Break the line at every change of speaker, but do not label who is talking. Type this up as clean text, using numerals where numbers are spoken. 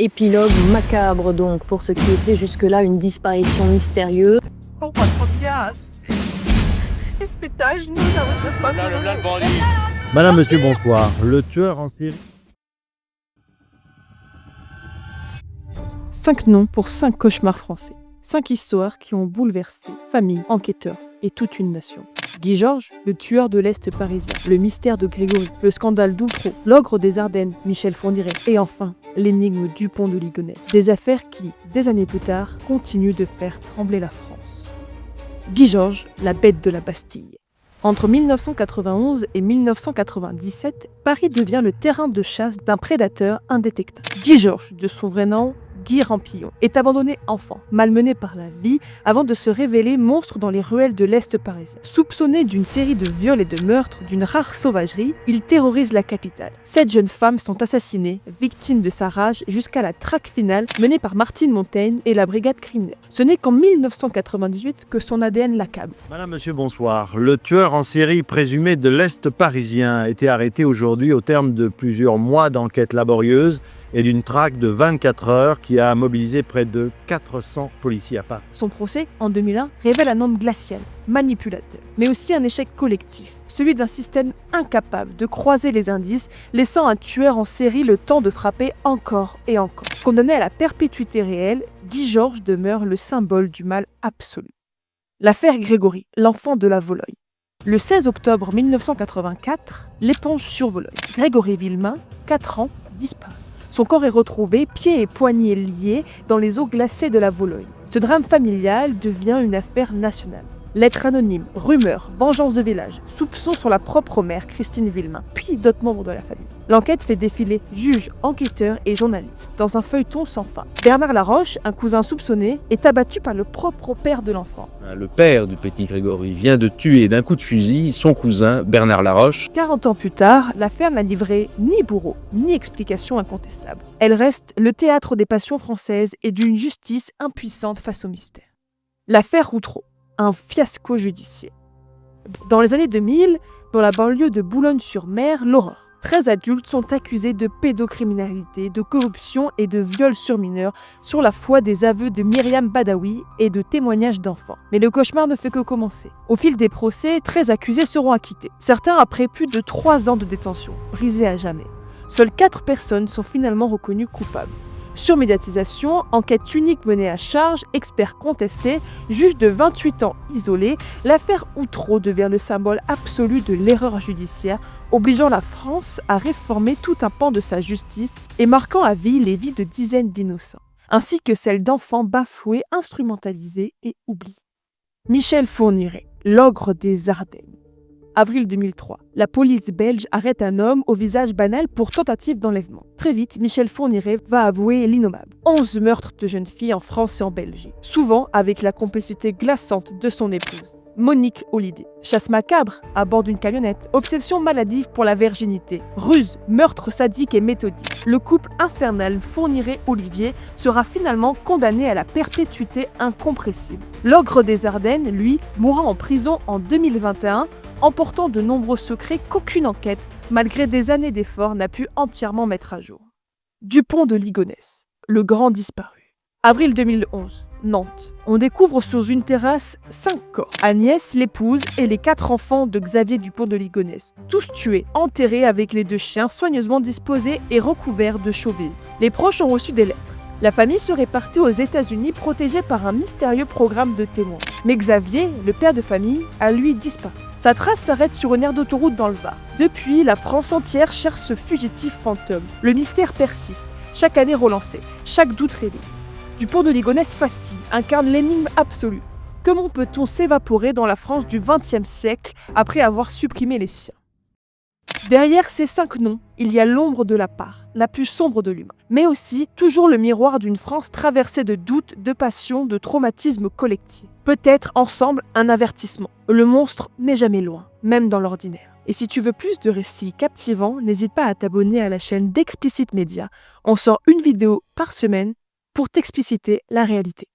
Épilogue macabre donc pour ce qui était jusque-là une disparition mystérieuse.
Madame, monsieur, bonsoir. Le tueur en série.
5 noms pour 5 cauchemars français. 5 histoires qui ont bouleversé famille, enquêteurs et toute une nation. Guy Georges, le tueur de l'Est parisien, le mystère de Grégory, le scandale d'Outreau, l'ogre des Ardennes, Michel Fourniret, et enfin, l'énigme du pont de Ligonnès. Des affaires qui, des années plus tard, continuent de faire trembler la France. Guy Georges, la bête de la Bastille. Entre 1991 et 1997, Paris devient le terrain de chasse d'un prédateur indétectable. Guy Georges, de son vrai nom, Guy Rampillon, est abandonné enfant, malmené par la vie, avant de se révéler monstre dans les ruelles de l'Est parisien. Soupçonné d'une série de viols et de meurtres d'une rare sauvagerie, il terrorise la capitale. 7 jeunes femmes sont assassinées, victimes de sa rage, jusqu'à la traque finale menée par Martine Montaigne et la brigade criminelle. Ce n'est qu'en 1998 que son ADN l'accable.
Madame, monsieur, bonsoir. Le tueur en série présumé de l'Est parisien a été arrêté aujourd'hui au terme de plusieurs mois d'enquête laborieuse et d'une traque de 24 heures qui a mobilisé près de 400 policiers à Paris.
Son procès, en 2001, révèle un homme glacial, manipulateur, mais aussi un échec collectif, celui d'un système incapable de croiser les indices, laissant un tueur en série le temps de frapper encore et encore. Condamné à la perpétuité réelle, Guy Georges demeure le symbole du mal absolu. L'affaire Grégory, l'enfant de la Vologne. Le 16 octobre 1984, l'éponge sur Vologne. Grégory Villemain, 4 ans, disparaît. Son corps est retrouvé, pieds et poignets liés, dans les eaux glacées de la Vologne. Ce drame familial devient une affaire nationale. Lettres anonymes, rumeurs, vengeance de village, soupçons sur la propre mère, Christine Villemain, puis d'autres membres de la famille. L'enquête fait défiler juges, enquêteurs et journalistes dans un feuilleton sans fin. Bernard Laroche, un cousin soupçonné, est abattu par le propre père de l'enfant.
Le père du petit Grégory vient de tuer d'un coup de fusil son cousin Bernard Laroche.
40 ans plus tard, l'affaire n'a livré ni bourreau, ni explication incontestable. Elle reste le théâtre des passions françaises et d'une justice impuissante face au mystère. L'affaire Outreau, un fiasco judiciaire. Dans les années 2000, dans la banlieue de Boulogne-sur-Mer, l'horreur. 13 adultes sont accusés de pédocriminalité, de corruption et de viol sur mineurs sur la foi des aveux de Myriam Badawi et de témoignages d'enfants. Mais le cauchemar ne fait que commencer. Au fil des procès, 13 accusés seront acquittés. Certains après plus de 3 ans de détention, brisés à jamais. Seules 4 personnes sont finalement reconnues coupables. Surmédiatisation, enquête unique menée à charge, experts contestés, juge de 28 ans isolé, l'affaire Outreau devient le symbole absolu de l'erreur judiciaire, obligeant la France à réformer tout un pan de sa justice et marquant à vie les vies de dizaines d'innocents, ainsi que celles d'enfants bafoués, instrumentalisés et oubliés. Michel Fourniret, l'ogre des Ardennes. Avril 2003, la police belge arrête un homme au visage banal pour tentative d'enlèvement. Très vite, Michel Fourniret va avouer l'innommable. 11 meurtres de jeunes filles en France et en Belgique, souvent avec la complicité glaçante de son épouse, Monique Holliday. Chasse macabre à bord d'une camionnette, obsession maladive pour la virginité, ruse, meurtre sadique et méthodique. Le couple infernal Fourniret-Olivier sera finalement condamné à la perpétuité incompressible. L'ogre des Ardennes, lui, mourra en prison en 2021, emportant de nombreux secrets qu'aucune enquête, malgré des années d'efforts, n'a pu entièrement mettre à jour. Du pont de Ligonnès, le grand disparu. Avril 2011, Nantes. On découvre sur une terrasse 5 corps. Agnès, l'épouse, et les 4 enfants de Xavier Dupont de Ligonnès. Tous tués, enterrés avec les 2 chiens soigneusement disposés et recouverts de chauvilles. Les proches ont reçu des lettres. La famille serait partie aux États-Unis protégée par un mystérieux programme de témoins. Mais Xavier, le père de famille, a lui disparu. Sa trace s'arrête sur une aire d'autoroute dans le Var. Depuis, la France entière cherche ce fugitif fantôme. Le mystère persiste, chaque année relancé, chaque doute réveillé. Dupont de Ligonnès fascine, incarne l'énigme absolue. Comment peut-on s'évaporer dans la France du XXe siècle après avoir supprimé les siens ? Derrière ces 5 noms, il y a l'ombre de la part, la plus sombre de l'humain, mais aussi toujours le miroir d'une France traversée de doutes, de passions, de traumatismes collectifs. Peut-être ensemble un avertissement. Le monstre n'est jamais loin, même dans l'ordinaire. Et si tu veux plus de récits captivants, n'hésite pas à t'abonner à la chaîne d'Explicit Media. On sort une vidéo par semaine pour t'expliciter la réalité.